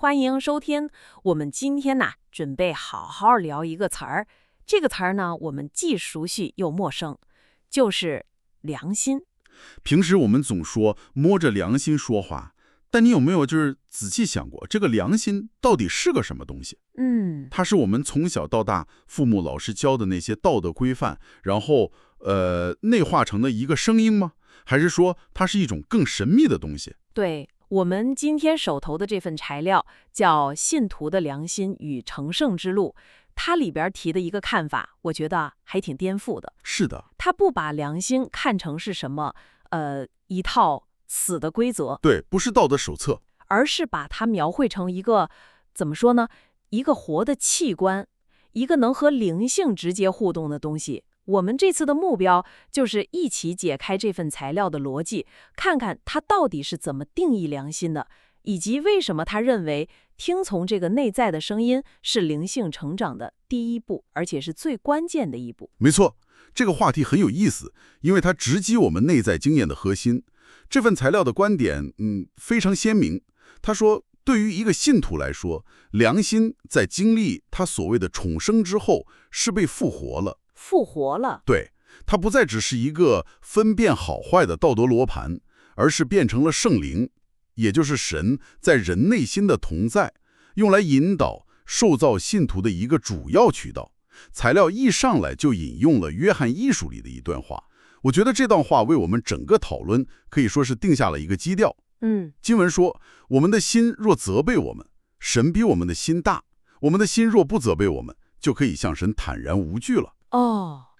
欢迎收听。我们今天呢，准备好好聊一个词儿。这个词儿呢，我们既熟悉又陌生，就是良心。平时我们总说摸着良心说话，但你有没有仔细想过，这个良心到底是个什么东西？它是我们从小到大父母老师教的那些道德规范，然后内化成的一个声音吗？还是说它是一种更神秘的东西？对，我们今天手头的这份材料叫《信徒的良心与成圣之路》，它里边提的一个看法，我觉得还挺颠覆的。是的，它不把良心看成是什么一套死的规则，对，不是道德手册，而是把它描绘成一个怎么说呢？一个活的器官，一个能和灵性直接互动的东西。我们这次的目标就是一起解开这份材料的逻辑，看看他到底是怎么定义良心的，以及为什么他认为听从这个内在的声音是灵性成长的第一步，而且是最关键的一步。没错，这个话题很有意思，因为它直击我们内在经验的核心。这份材料的观点，非常鲜明。他说，对于一个信徒来说，良心在经历他所谓的重生之后，是被复活了。复活了，对，它不再只是一个分辨好坏的道德罗盘，而是变成了圣灵，也就是神在人内心的同在，用来引导受造信徒的一个主要渠道。材料一上来就引用了约翰一书里的一段话，我觉得这段话为我们整个讨论可以说是定下了一个基调。经文说，我们的心若责备我们，神比我们的心大；我们的心若不责备我们，就可以向神坦然无惧了。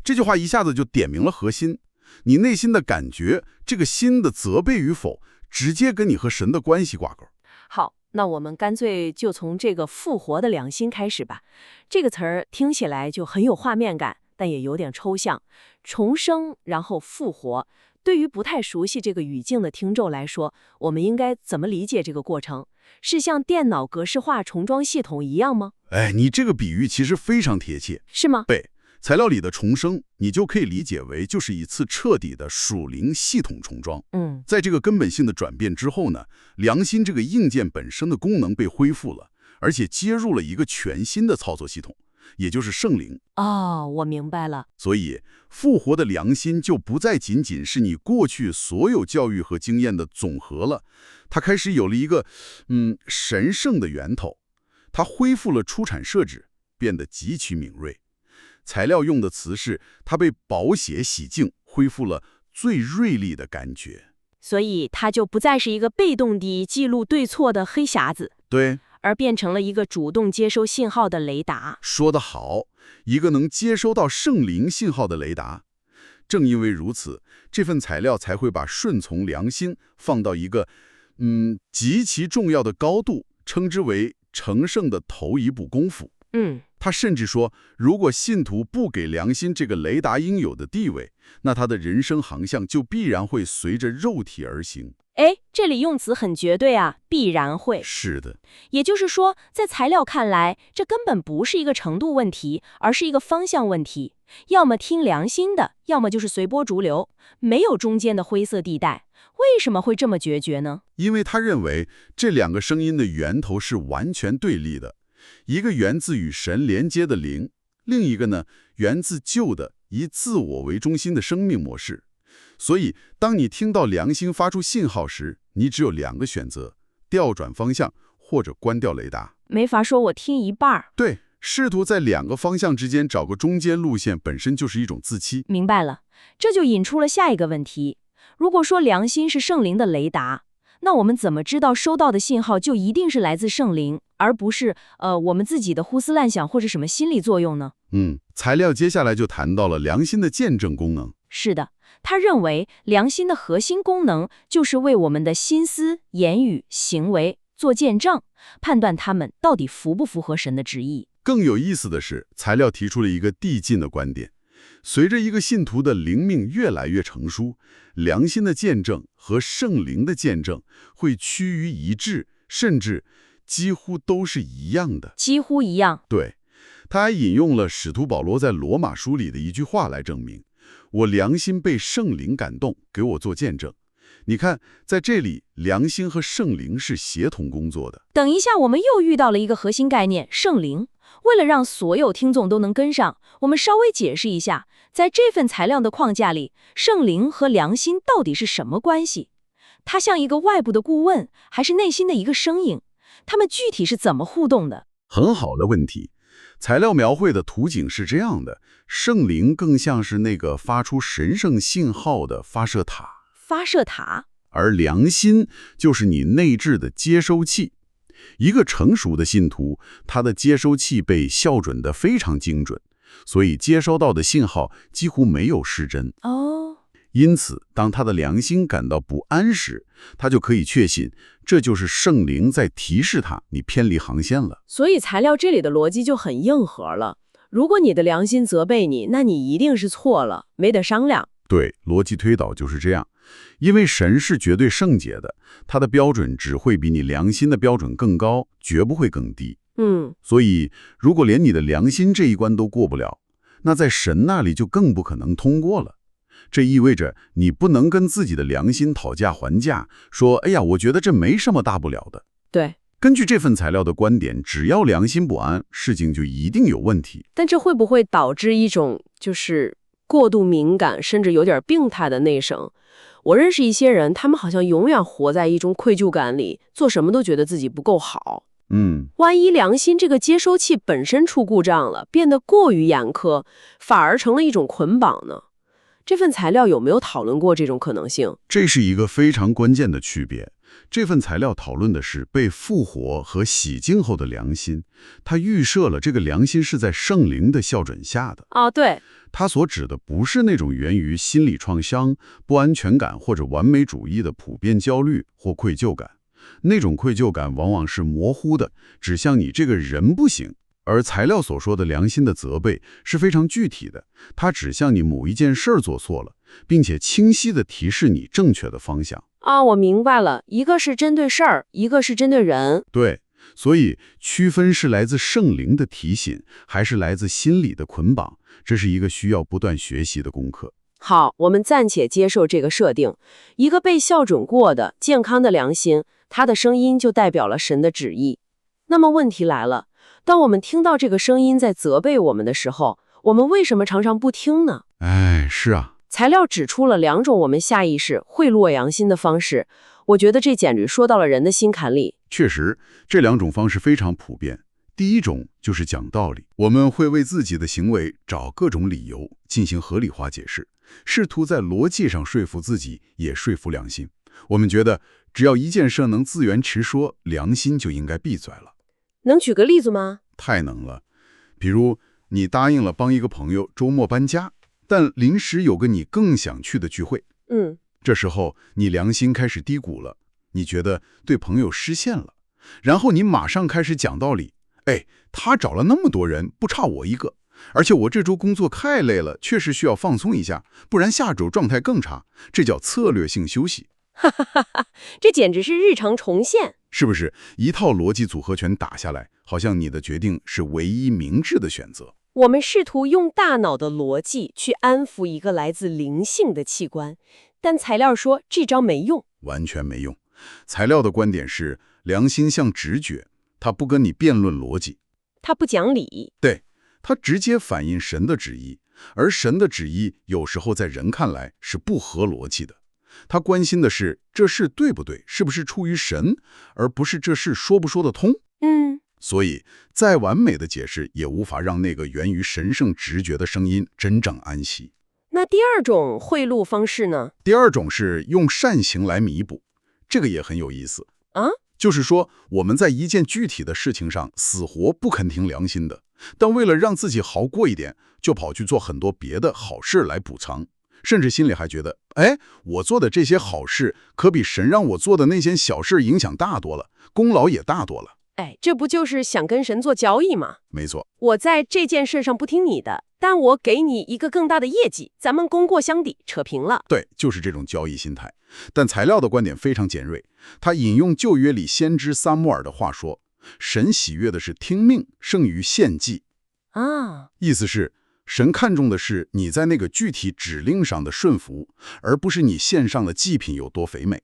这句话一下子就点明了核心，你内心的感觉，这个心的责备与否，直接跟你和神的关系挂钩。好，那我们干脆就从这个复活的良心开始吧。这个词儿听起来就很有画面感，但也有点抽象。重生，然后复活，对于不太熟悉这个语境的听众来说，我们应该怎么理解这个过程？是像电脑格式化重装系统一样吗？你这个比喻其实非常贴切。是吗？对。材料里的重生，你就可以理解为就是一次彻底的属灵系统重装。在这个根本性的转变之后呢，良心这个硬件本身的功能被恢复了，而且接入了一个全新的操作系统，也就是圣灵。我明白了。所以，复活的良心就不再仅仅是你过去所有教育和经验的总和了，它开始有了一个神圣的源头，它恢复了出产设置，变得极其敏锐。材料用的词是，它被宝血洗净，恢复了最锐利的感觉。所以它就不再是一个被动地记录对错的黑匣子，对，而变成了一个主动接收信号的雷达。说得好，一个能接收到圣灵信号的雷达。正因为如此，这份材料才会把顺从良心放到一个极其重要的高度，称之为成圣的头一步功夫。他甚至说，如果信徒不给良心这个雷达应有的地位，那他的人生航向就必然会随着肉体而行。这里用词很绝对啊，必然会。是的。也就是说，在材料看来，这根本不是一个程度问题，而是一个方向问题。要么听良心的，要么就是随波逐流，没有中间的灰色地带。为什么会这么决绝呢？因为他认为这两个声音的源头是完全对立的。一个源自与神连接的灵，另一个呢，源自旧的以自我为中心的生命模式。所以，当你听到良心发出信号时，你只有两个选择：调转方向或者关掉雷达。没法说我听一半。对，试图在两个方向之间找个中间路线，本身就是一种自欺。明白了，这就引出了下一个问题。如果说良心是圣灵的雷达，那我们怎么知道收到的信号就一定是来自圣灵，而不是我们自己的胡思乱想或者什么心理作用呢？材料接下来就谈到了良心的见证功能。是的，他认为良心的核心功能就是为我们的心思、言语、行为做见证，判断他们到底符不符合神的旨意。更有意思的是，材料提出了一个递进的观点。随着一个信徒的灵命越来越成熟，良心的见证和圣灵的见证会趋于一致，甚至几乎都是一样的。几乎一样。对，他还引用了使徒保罗在罗马书里的一句话来证明：我良心被圣灵感动，给我做见证。你看，在这里，良心和圣灵是协同工作的。等一下，我们又遇到了一个核心概念——圣灵。为了让所有听众都能跟上，我们稍微解释一下，在这份材料的框架里，圣灵和良心到底是什么关系？它像一个外部的顾问，还是内心的一个声音？它们具体是怎么互动的？很好的问题。材料描绘的图景是这样的：圣灵更像是那个发出神圣信号的发射塔，发射塔。而良心就是你内置的接收器。一个成熟的信徒，他的接收器被校准得非常精准，所以接收到的信号几乎没有失真。因此，当他的良心感到不安时，他就可以确信，这就是圣灵在提示他你偏离航线了。所以材料这里的逻辑就很硬核了。如果你的良心责备你，那你一定是错了，没得商量。对，逻辑推导就是这样。因为神是绝对圣洁的，他的标准只会比你良心的标准更高，绝不会更低。所以如果连你的良心这一关都过不了，那在神那里就更不可能通过了。这意味着你不能跟自己的良心讨价还价，说哎呀，我觉得这没什么大不了的。对，根据这份材料的观点，只要良心不安，事情就一定有问题。但这会不会导致一种就是过度敏感，甚至有点病态的内省？我认识一些人，他们好像永远活在一种愧疚感里，做什么都觉得自己不够好。万一良心这个接收器本身出故障了，变得过于严苛，反而成了一种捆绑呢？这份材料有没有讨论过这种可能性？这是一个非常关键的区别。这份材料讨论的是被复活和洗净后的良心，它预设了这个良心是在圣灵的校准下的。对，它所指的不是那种源于心理创伤、不安全感或者完美主义的普遍焦虑或愧疚感。那种愧疚感往往是模糊的，指向你这个人不行。而材料所说的良心的责备是非常具体的，它指向你某一件事儿做错了，并且清晰地提示你正确的方向。我明白了，一个是针对事儿，一个是针对人。对，所以区分是来自圣灵的提醒，还是来自心理的捆绑，这是一个需要不断学习的功课。好，我们暂且接受这个设定，一个被校准过的健康的良心，它的声音就代表了神的旨意。那么问题来了，当我们听到这个声音在责备我们的时候，我们为什么常常不听呢？是啊。材料指出了2种我们下意识贿赂良心的方式，我觉得这简直说到了人的心坎里。确实，这2种方式非常普遍。第一种就是讲道理，我们会为自己的行为找各种理由进行合理化解释，试图在逻辑上说服自己，也说服良心。我们觉得只要一件事能自圆其说，良心就应该闭嘴了。能举个例子吗？太能了。比如你答应了帮一个朋友周末搬家，但临时有个你更想去的聚会。这时候你良心开始低谷了，你觉得对朋友失陷了，然后你马上开始讲道理。他找了那么多人，不差我一个，而且我这周工作太累了，确实需要放松一下，不然下周状态更差。这叫策略性休息。这简直是日常重现。是不是一套逻辑组合拳打下来，好像你的决定是唯一明智的选择？我们试图用大脑的逻辑去安抚一个来自灵性的器官，但材料说这招没用，完全没用。材料的观点是，良心像直觉，它不跟你辩论逻辑，它不讲理。对，它直接反映神的旨意，而神的旨意有时候在人看来是不合逻辑的。他关心的是这事对不对，是不是出于神，而不是这事说不说得通。所以再完美的解释也无法让那个源于神圣直觉的声音真正安息。那第2种贿赂方式呢？第2种是用善行来弥补，这个也很有意思就是说我们在一件具体的事情上死活不肯听良心的，但为了让自己好过一点，就跑去做很多别的好事来补偿，甚至心里还觉得我做的这些好事可比神让我做的那些小事影响大多了，功劳也大多了。这不就是想跟神做交易吗？没错，我在这件事上不听你的，但我给你一个更大的业绩，咱们功过相抵，扯平了。对，就是这种交易心态。但材料的观点非常尖锐，他引用旧约里先知撒母耳的话说，神喜悦的是听命胜于献祭。啊，意思是神看重的是你在那个具体指令上的顺服，而不是你献上的祭品有多肥美。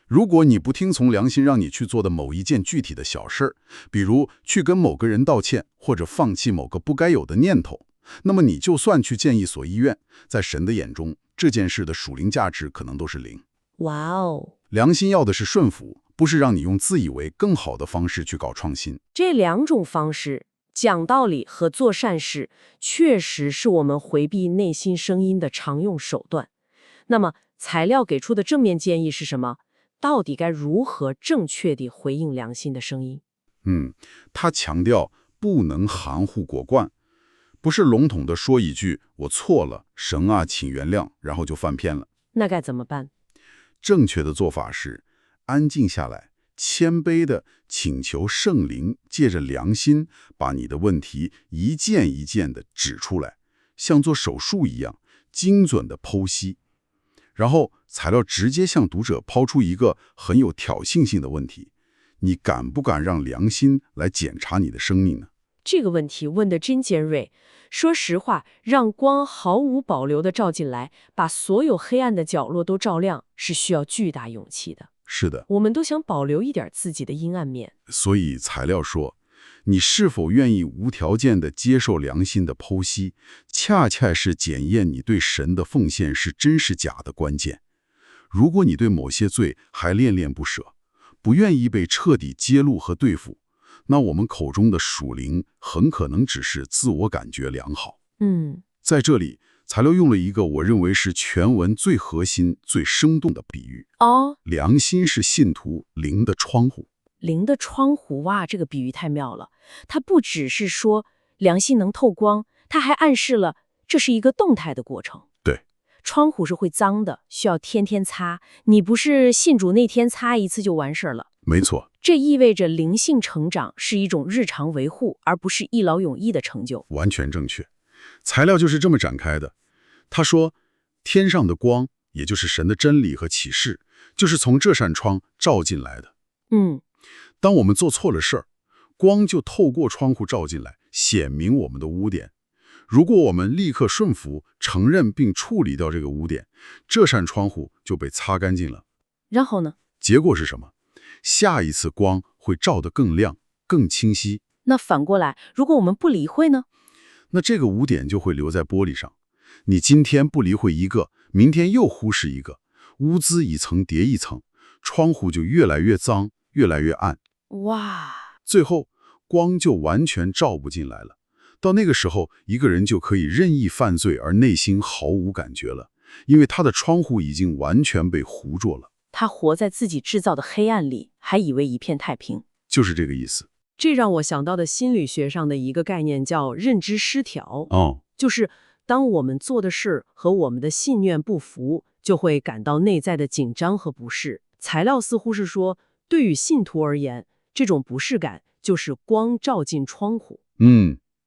如果你不听从良心让你去做的某一件具体的小事儿，比如去跟某个人道歉，或者放弃某个不该有的念头，那么你就算去建一所医院，在神的眼中，这件事的属灵价值可能都是零。哇哦，良心要的是顺服，不是让你用自以为更好的方式去搞创新。这两种方式，讲道理和做善事，确实是我们回避内心声音的常用手段。那么，材料给出的正面建议是什么？到底该如何正确地回应良心的声音？他强调不能含糊过惯，不是笼统地说一句“我错了，神啊，请原谅”，然后就翻篇了。那该怎么办？正确的做法是安静下来，谦卑地请求圣灵借着良心把你的问题一件一件地指出来，像做手术一样精准地剖析。然后材料直接向读者抛出一个很有挑衅性的问题：你敢不敢让良心来检查你的生命呢？这个问题问得真尖锐。说实话，让光毫无保留地照进来，把所有黑暗的角落都照亮，是需要巨大勇气的。是的，我们都想保留一点自己的阴暗面。所以材料说，你是否愿意无条件地接受良心的剖析，恰恰是检验你对神的奉献是真是假的关键。如果你对某些罪还恋恋不舍，不愿意被彻底揭露和对付，那我们口中的属灵很可能只是自我感觉良好。在这里，材料用了一个我认为是全文最核心、最生动的比喻。良心是信徒灵的窗户。灵的窗户，哇，这个比喻太妙了。它不只是说良心能透光，它还暗示了这是一个动态的过程。对，窗户是会脏的，需要天天擦。你不是信主那天擦一次就完事儿了。没错，这意味着灵性成长是一种日常维护，而不是一劳永逸的成就。完全正确。材料就是这么展开的。他说，天上的光，也就是神的真理和启示，就是从这扇窗照进来的。当我们做错了事儿，光就透过窗户照进来，显明我们的污点。如果我们立刻顺服、承认并处理掉这个污点，这扇窗户就被擦干净了。然后呢？结果是什么？下一次光会照得更亮、更清晰。那反过来，如果我们不理会呢？那这个污点就会留在玻璃上。你今天不理会一个，明天又忽视一个，污渍一层叠一层，窗户就越来越脏，越来越暗。哇！最后光就完全照不进来了。到那个时候，一个人就可以任意犯罪，而内心毫无感觉了，因为他的窗户已经完全被糊住了。他活在自己制造的黑暗里，还以为一片太平。就是这个意思。这让我想到的心理学上的一个概念叫认知失调。就是当我们做的事和我们的信念不符，就会感到内在的紧张和不适。材料似乎是说，对于信徒而言，这种不适感就是光照进窗户。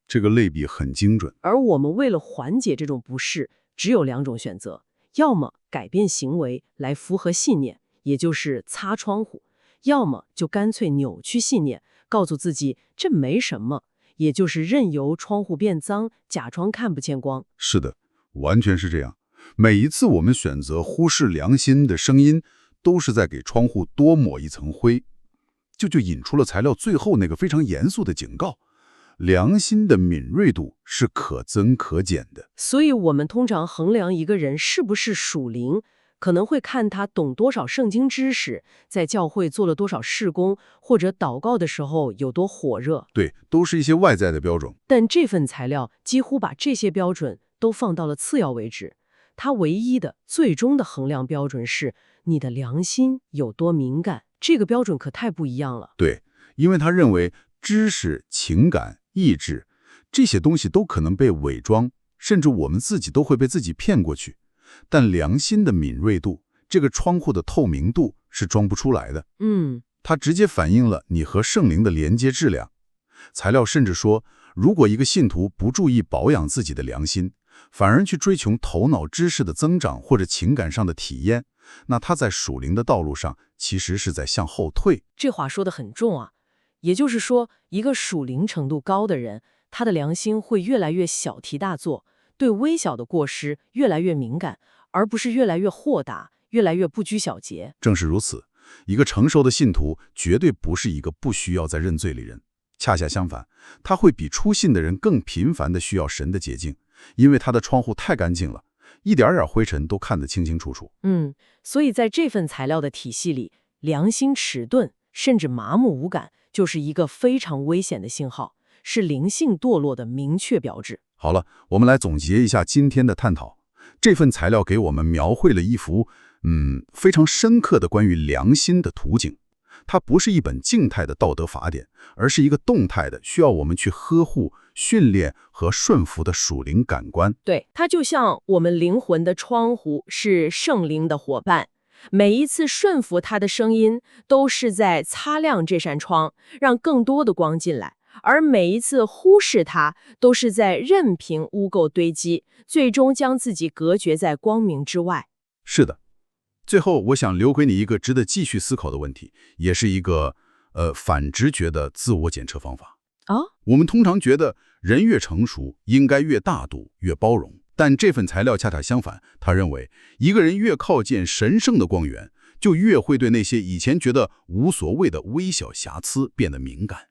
这个类比很精准。而我们为了缓解这种不适，只有两种选择：要么改变行为来符合信念，也就是擦窗户；要么就干脆扭曲信念，告诉自己这没什么，也就是任由窗户变脏，假装看不见光。是的，完全是这样。每一次我们选择忽视良心的声音，都是在给窗户多抹一层灰。就引出了材料最后那个非常严肃的警告：良心的敏锐度是可增可减的。所以我们通常衡量一个人是不是属灵，可能会看他懂多少圣经知识，在教会做了多少事工，或者祷告的时候有多火热。对，都是一些外在的标准。但这份材料几乎把这些标准都放到了次要位置。它唯一的、最终的衡量标准是你的良心有多敏感。这个标准可太不一样了。对，因为他认为知识、情感、意志这些东西都可能被伪装，甚至我们自己都会被自己骗过去。但良心的敏锐度，这个窗户的透明度是装不出来的。它直接反映了你和圣灵的连接质量。材料甚至说，如果一个信徒不注意保养自己的良心，反而去追求头脑知识的增长或者情感上的体验，那他在属灵的道路上其实是在向后退。这话说得很重啊。也就是说，一个属灵程度高的人，他的良心会越来越小题大做，对微小的过失越来越敏感，而不是越来越豁达，越来越不拘小节。正是如此，一个成熟的信徒绝对不是一个不需要再认罪的人，恰恰相反，他会比初信的人更频繁地需要神的洁净，因为他的窗户太干净了，一点点灰尘都看得清清楚楚。所以在这份材料的体系里，良心迟钝甚至麻木无感，就是一个非常危险的信号，是灵性堕落的明确标志。好了，我们来总结一下今天的探讨。这份材料给我们描绘了一幅非常深刻的关于良心的图景。它不是一本静态的道德法典，而是一个动态的，需要我们去呵护、训练和顺服的属灵感官。对，它就像我们灵魂的窗户，是圣灵的伙伴。每一次顺服它的声音，都是在擦亮这扇窗，让更多的光进来；而每一次忽视它，都是在任凭污垢堆积，最终将自己隔绝在光明之外。是的。最后，我想留给你一个值得继续思考的问题，也是一个反直觉的自我检测方法。我们通常觉得人越成熟，应该越大度、越包容，但这份材料恰恰相反，他认为一个人越靠近神圣的光源，就越会对那些以前觉得无所谓的微小瑕疵变得敏感。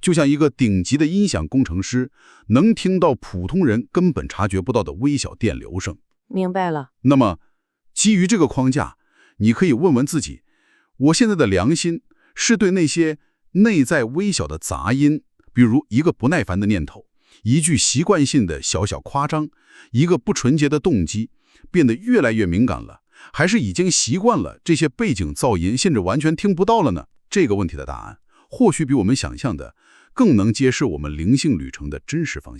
就像一个顶级的音响工程师，能听到普通人根本察觉不到的微小电流声。明白了。那么基于这个框架，你可以问问自己，我现在的良心是对那些内在微小的杂音，比如一个不耐烦的念头，一句习惯性的小小夸张，一个不纯洁的动机，变得越来越敏感了，还是已经习惯了这些背景噪音，甚至完全听不到了呢？这个问题的答案，或许比我们想象的更能揭示我们灵性旅程的真实方向。